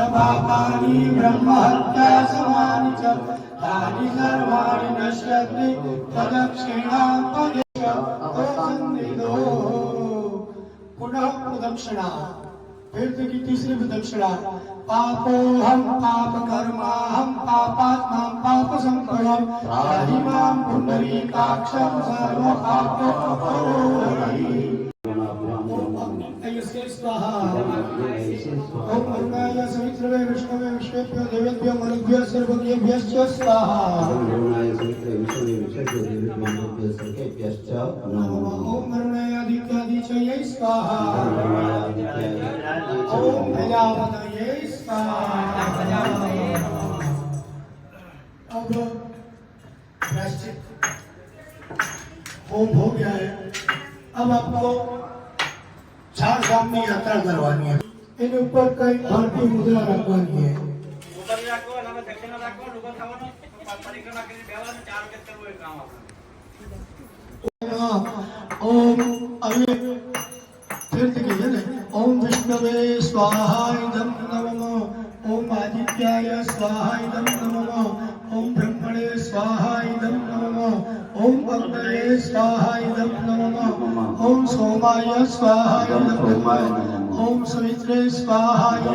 पापानि ब्रह्महत्या समानि च तानि सर्वाणि नश्यन्ति प्रदक्षिणां पदेश सन्निधो। पुनः प्रदक्षिणा, फिर की तीसरी प्रदक्षिणा। पापोहम पाप कर्माहम पापात्मा पाप संभवम त्राहि मां पुंडरीकाक्षं सर्व पापोपहरोहि। स्वाहा। ओम अरुणाय सवित्रवे विष्णवे विश्वेभ्यो देवेभ्यो मरुभ्यो सर्वज्ञेभ्यश्च स्वाहा। ओम अरुणाय आदित्यादिचये स्वाहा। ओम प्रजापतये स्वाहा। अब प्रायश्चित होम हो गया है। अब आपको चार धाम की यात्रा करवानी है। इन ऊपर कई भारतीय मुद्रा रखवानी है। ओम अभी फिर देखिए ना, ओम विष्णवे स्वाहा इदं नमः, ओम आदित्याय स्वाहा इदं नमः, ओम ब्रह्मणे स्वाहा इदं नमः, ओम अग्नये स्वाहा इदं नमः, ओम सोमाय स्वाहा इदं नमः, ओम सवित्रे स्वाहा इदं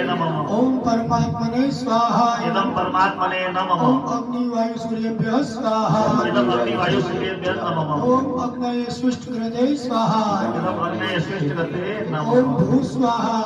नमः, ओम परमात्मने स्वाहा इदं परमात्मने नमः, ओम अग्नि वायु सूर्येभ्यः स्वाहा इदं अग्नि वायु सूर्येभ्यः नमः, ओम अग्नये स्विष्टकृते स्वाहा इदं अग्नये स्विष्टकृते नमः, ओम भू स्वाहा।